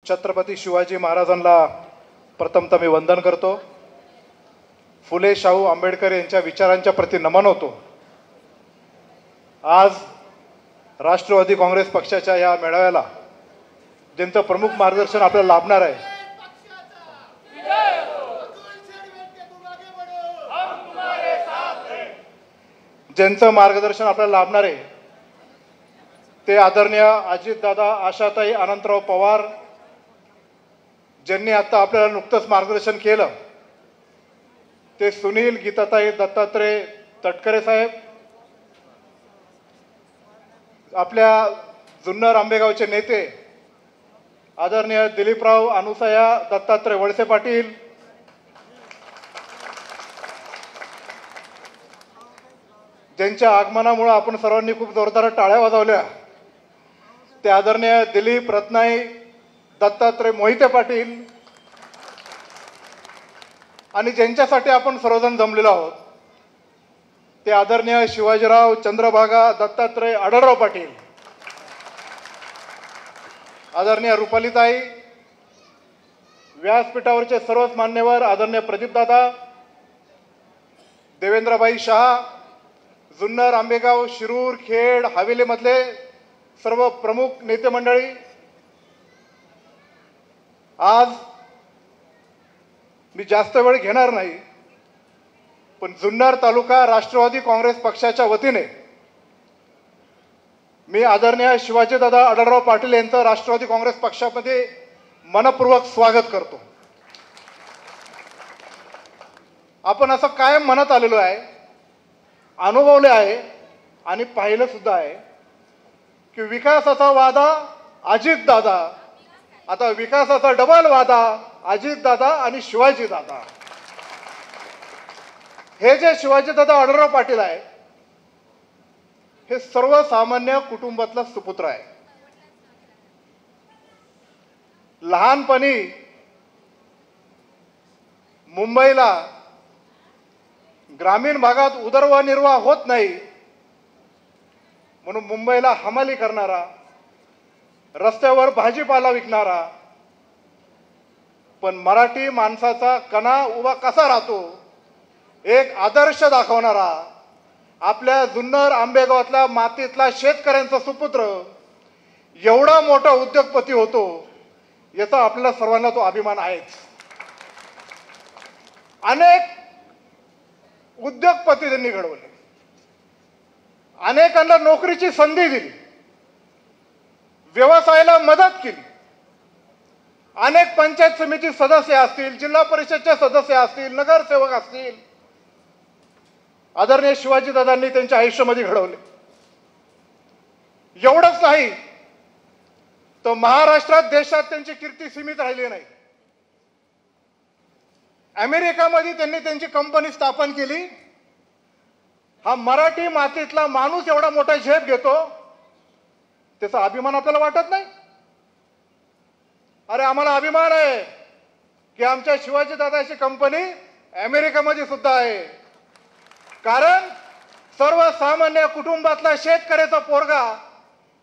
छत्रपती शिवाजी महाराजांना प्रथमतः मी वंदन करतो. फुले शाहू आंबेडकर यांच्या विचारांच्या प्रति नमन होतो. आज राष्ट्रवादी काँग्रेस पक्षाच्या या मेळाव्याला ज्यांचं प्रमुख मार्गदर्शन आपल्याला लाभणार आहे, ज्यांचं मार्गदर्शन आपल्याला लाभणार आहे ते आदरणीय अजितदादा, आशाताई, अनंतराव पवार, ज्यांनी आता आपल्याला नुकतंच मार्गदर्शन केलं, ते सुनील, गीताताई, दत्तात्रय तटकरे साहेब, आपल्या जुन्नर आंबेगावचे नेते आदरणीय दिलीपराव, अनुसया, दत्तात्रय वळसे पाटील, ज्यांच्या आगमनामुळे आपण सर्वांनी खूप जोरदार टाळ्या वाजवल्या, ते आदरणीय दिलीप रत्नाई, दत्तात्रय मोहिते पाटील, आणि ज्यांच्यासाठी आपण सर्वजण जमलेलो आहोत ते आदरणीय शिवाजीराव, चंद्रभागा, दत्तात्रय आढळराव पाटील, आदरणीय रुपालीताई, व्यासपीठावरचे सर्वच मान्यवर आदरणीय प्रदीपदादा, देवेंद्रभाई शहा, जुन्नर, आंबेगाव, शिरूर, खेड, हवेलीमधले सर्व प्रमुख नेते मंडळी, आज मी जास्त वेळ घेणार नाही, पण जुन्नर तालुका राष्ट्रवादी काँग्रेस पक्षाच्या वतीने मी आदरणीय शिवाजीदादा आढळराव पाटील यांचं राष्ट्रवादी काँग्रेस पक्षामध्ये मनपूर्वक स्वागत करतो. आपण असं कायम म्हणत आलेलो आहे, अनुभवले आहे आणि पाहिलं सुद्धा आहे की विकासाचा वादा अजितदादा, आता विकासाचा डबल वादा अजितदादा आणि शिवाजीदादा. हे जे शिवाजीदादा आढळराव पाटील आहे हे सर्वसामान्य कुटुंबातला सुपुत्र आहे. लहानपणी मुंबईला ग्रामीण भागात उदरनिर्वाह होत नाही म्हणून मुंबईला हमाली करणारा, रस्त्यावर भाजीपाला विकणारा, पण मराठी माणसाचा कणा उभा कसा राहतो एक आदर्श दाखवणारा, आपल्या जुन्नर आंबेगावातल्या मातीतला शेतकऱ्यांचा सुपुत्र एवढा मोठा उद्योगपती होतो याचा आपल्याला सर्वांना तो अभिमान आहेच. अनेक उद्योगपती त्यांनी घडवले, अनेकांना नोकरीची संधी दिली, व्यवसायाला मदत केली. अनेक पंचायत समिती सदस्य असतील, जिल्हा परिषदचे सदस्य असतील, नगरसेवक असतील, आदरणीय शिवाजीदादांनी त्यांच्या आयुष्यामध्ये घडवले. एवढंच नाही तर महाराष्ट्रात, देशात त्यांची कीर्ती सीमित राहिली नाही. अमेरिकामध्ये त्यांनी त्यांची कंपनी स्थापन केली. हा मराठी मातीतला माणूस एवढा मोठा झेप घेतो त्याचा अभिमान आपल्याला वाटत नाही? अरे आम्हाला अभिमान आहे की आमच्या शिवाजीदादाची कंपनी अमेरिकेमध्ये सुद्धा आहे. कारण सर्वसामान्य कुटुंबातला शेतकऱ्याचा पोरगा,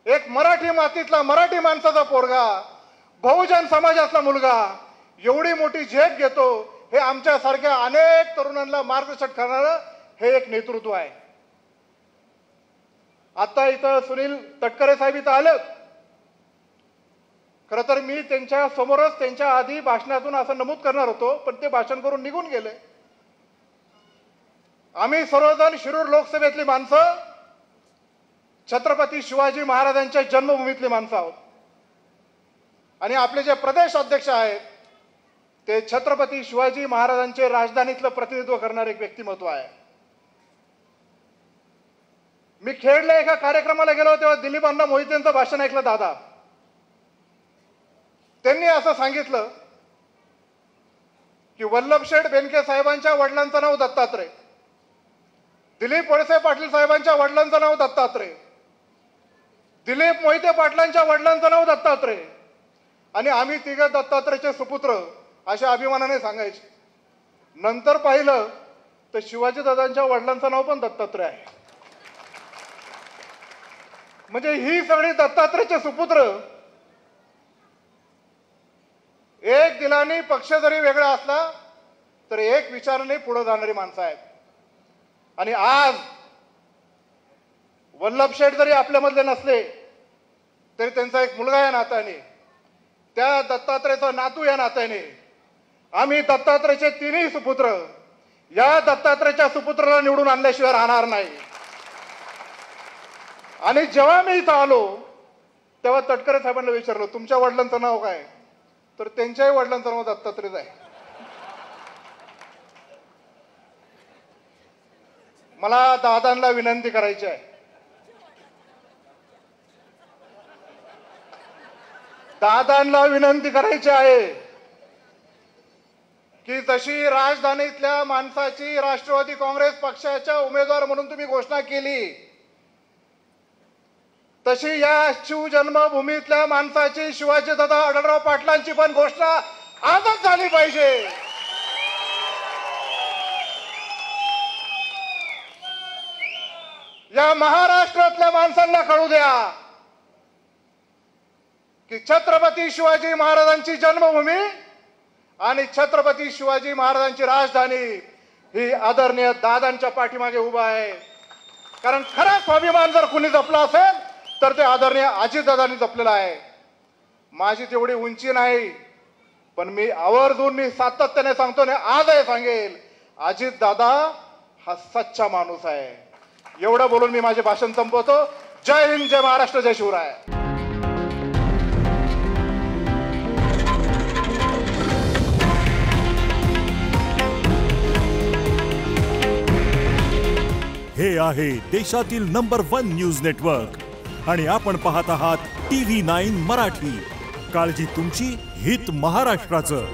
एक मराठी मातीतला मराठी माणसाचा पोरगा, बहुजन समाजातला मुलगा एवढी मोठी झेप घेतो, हे आमच्यासारख्या अनेक तरुणांना मार्गदर्शन करणारं हे एक नेतृत्व आहे. आता इथं सुनील तटकरे साहेब इथं आले. खरं तर मी त्यांच्या समोरच त्यांच्या आधी भाषणातून असं नमूद करणार होतो, पण ते भाषण करून निघून गेले. आम्ही सर्वजण शिरूर लोकसभेतली माणसं, छत्रपती शिवाजी महाराजांच्या जन्मभूमीतली माणसं आहोत. आणि आपले जे प्रदेश अध्यक्ष आहेत ते छत्रपती शिवाजी महाराजांचे राजधानीतलं प्रतिनिधित्व करणारे एक व्यक्तिमत्व आहे. मी खेडला एका कार्यक्रमाला गेलो तेव्हा दिलीप अण्णा मोहितेंचं भाषण ऐकलं. दादा त्यांनी असं सांगितलं की वल्लभशेठ बेनके साहेबांच्या वडिलांचं नाव दत्तात्रय, दिलीप वळसे पाटील साहेबांच्या वडिलांचं नाव दत्तात्रय, दिलीप मोहिते पाटलांच्या वडिलांचं नाव दत्तात्रय, आणि आम्ही तिघे दत्तात्रयचे सुपुत्र अशा अभिमानाने सांगायचे. नंतर पाहिलं तर शिवाजीदादांच्या वडिलांचं नाव पण दत्तात्रय आहे. म्हणजे ही सगळी दत्तात्रयचे सुपुत्र एक दिलाने पक्ष जरी वेगळा असला तर एक विचाराने पुढे जाणारी माणसं आहेत. आणि आज वल्लभ शेठ जरी आपल्यामधले नसले तरी त्यांचा एक मुलगा या नात्याने, त्या दत्तात्रेयचा नातू या नात्याने, आम्ही दत्तात्रेयचे तिन्ही सुपुत्र या दत्तात्रेयच्या सुपुत्राला निवडून आणल्याशिवाय राहणार नाही. आणि जेव्हा मी इथं आलो तेव्हा तटकरे साहेबांना विचारलं तुमच्या वडिलांचं नाव काय, तर त्यांच्याही वडिलांचं नाव दत्तात्रेय आहे. मला दादांना विनंती करायची आहे, दादांना विनंती करायची आहे की जशी राजधानीतल्या माणसाची राष्ट्रवादी काँग्रेस पक्षाच्या उमेदवार म्हणून तुम्ही घोषणा केली, तशी या शिवजन्मभूमीतल्या माणसाची शिवाजीदादा आढळराव पाटलांची पण घोषणा आजच झाली पाहिजे. या महाराष्ट्रातल्या माणसांना कळू द्या की छत्रपती शिवाजी महाराजांची जन्मभूमी आणि छत्रपती शिवाजी महाराजांची राजधानी ही आदरणीय दादांच्या पाठीमागे उभा आहे. कारण खरा स्वाभिमान जर कुणी जपला असेल तर ते आदरणीय अजितदादांनी जपलेला आहे. माझी तेवढी उंची नाही, पण मी आवर्जून मी सातत्याने सांगतो आणि आजही सांगेल, अजितदादा हा सच्चा माणूस आहे. एवढं बोलून मी माझे भाषण संपवतो. जय हिंद, जय महाराष्ट्र, जय शिवराय. हे आहे देशातील नंबर 1 न्यूज नेटवर्क आणि आपण पाहत आहात TV9 मराठी. काळजी तुमची, हित महाराष्ट्राचं.